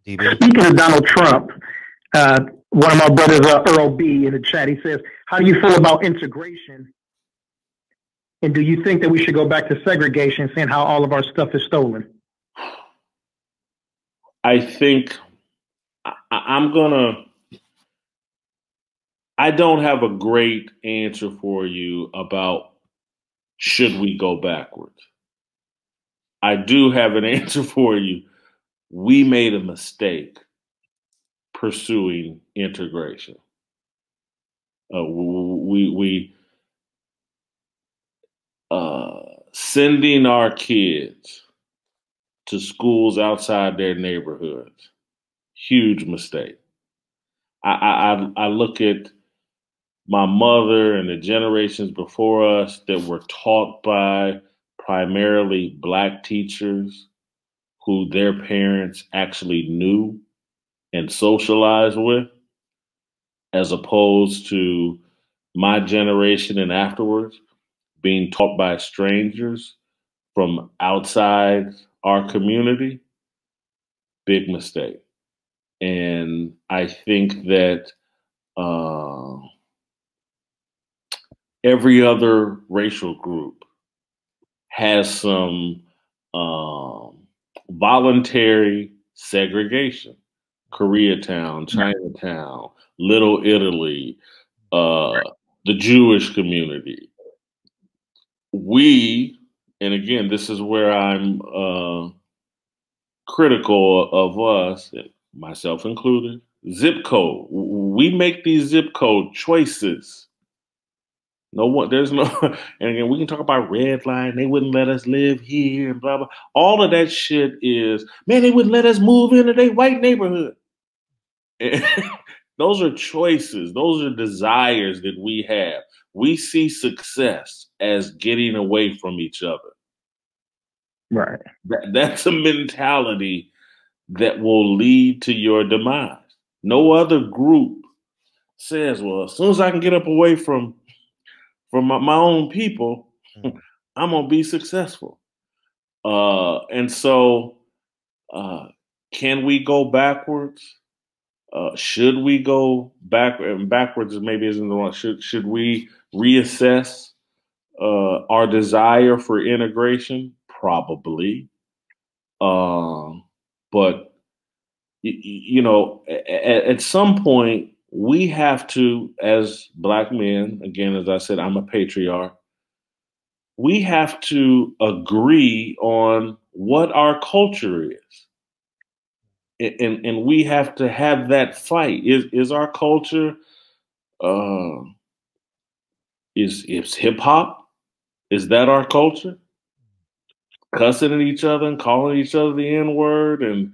DB? Speaking of Donald Trump, one of my brothers, Earl B, in the chat, he says, "How do you feel about integration? And do you think that we should go back to segregation, seeing how all of our stuff is stolen?" I think I don't have a great answer for you about should we go backwards. I do have an answer for you. We made a mistake pursuing integration. We sending our kids to schools outside their neighborhoods, huge mistake. I look at my mother and the generations before us that were taught by primarily Black teachers who their parents actually knew and socialized with, as opposed to my generation and afterwards being taught by strangers from outside our community. Big mistake. And I think that every other racial group has some voluntary segregation. Koreatown, Chinatown, Little Italy, the Jewish community. And again, this is where I'm critical of us, myself included, zip code. We make these zip code choices. There's no, and again, we can talk about red line. They wouldn't let us live here and blah, blah. All of that shit is, man, they wouldn't let us move into their white neighborhood. Those are choices. Those are desires that we have. We see success as getting away from each other. Right. That's a mentality that will lead to your demise. No other group says, well, as soon as I can get up away from my own people, I'm going to be successful. And so can we go backwards? Should we go backwards? Maybe isn't the wrong. Should we reassess our desire for integration? Probably. But at some point, we have to, as Black men, again, as I said, I'm a patriarch, we have to agree on what our culture is. And we have to have that fight. Is our culture, is hip hop? Is that our culture? Cussing at each other and calling each other the N-word and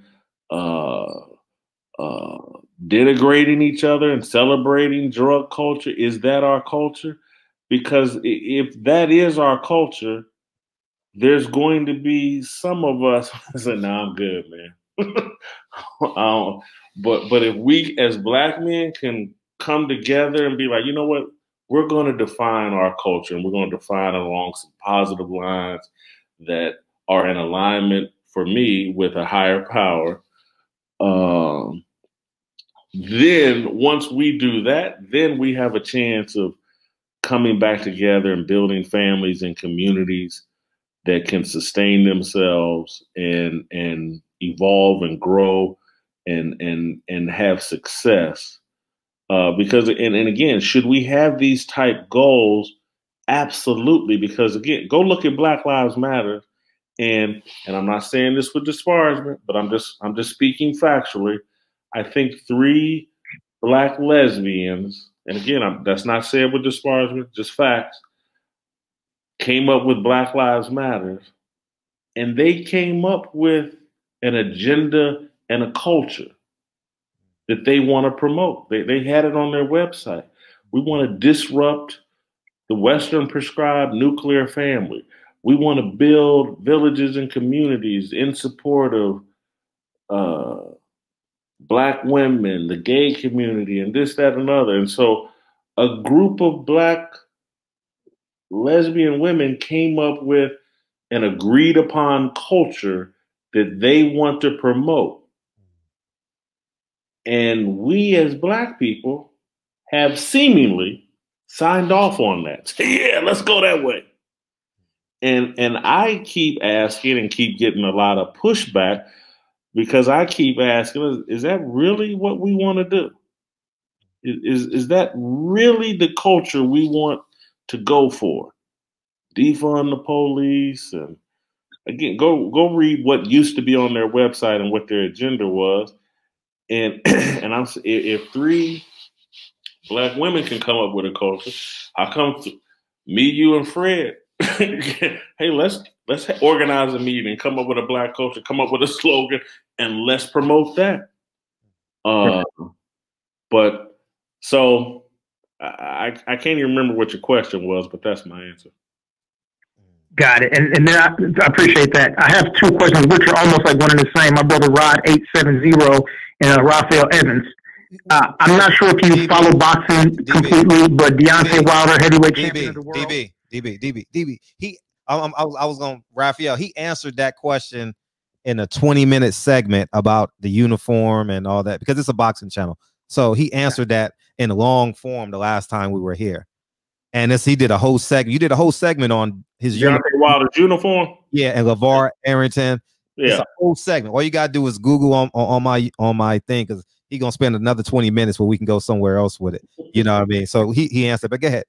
denigrating each other and celebrating drug culture. Is that our culture? Because if that is our culture, there's going to be some of us who say, "No, I'm good, man." But if we as Black men can come together and be like, you know what, we're going to define our culture and we're going to define it along some positive lines that are in alignment for me with a higher power. Then once we do that, then we have a chance of coming back together and building families and communities that can sustain themselves and evolve and grow and have success. Because again, should we have these type goals? Absolutely. Because again, go look at Black Lives Matter, and I'm not saying this with disparagement, but I'm just speaking factually. I think 3 Black lesbians, and again, that's not said with disparagement, just facts, came up with Black Lives Matter, and they came up with an agenda and a culture that they want to promote. They had it on their website. We want to disrupt the Western prescribed nuclear family. We want to build villages and communities in support of Black women, the gay community, and this, that, and other. And so a group of Black lesbian women came up with an agreed upon culture that they want to promote. And we as Black people have seemingly signed off on that. Yeah, let's go that way. And I keep asking and keep getting a lot of pushback because I keep asking, is that really what we want to do? Is that really the culture we want to go for? Defund the police, and again, go read what used to be on their website and what their agenda was. And if 3 Black women can come up with a culture, how come me, you, and Fred? Hey, let's organize a meeting, come up with a Black culture, come up with a slogan, and let's promote that. But so I can't even remember what your question was, but that's my answer. Got it. And then I appreciate that. I have 2 questions, which are almost like one and the same. My brother Rod 870 and Raphael Evans. I'm not sure if you follow boxing completely, but Deontay Wilder, heavyweight champion of the world. DB. I was going Raphael. He answered that question in a 20-minute segment about the uniform and all that because it's a boxing channel. So he answered that in long form the last time we were here. And he did a whole segment. You did a whole segment on his Wilder's uniform. Yeah, and LeVar Arrington. Yeah, it's a whole segment. All you gotta do is Google on my thing because he's gonna spend another 20 minutes where we can go somewhere else with it. You know what I mean? So he answered. But go ahead.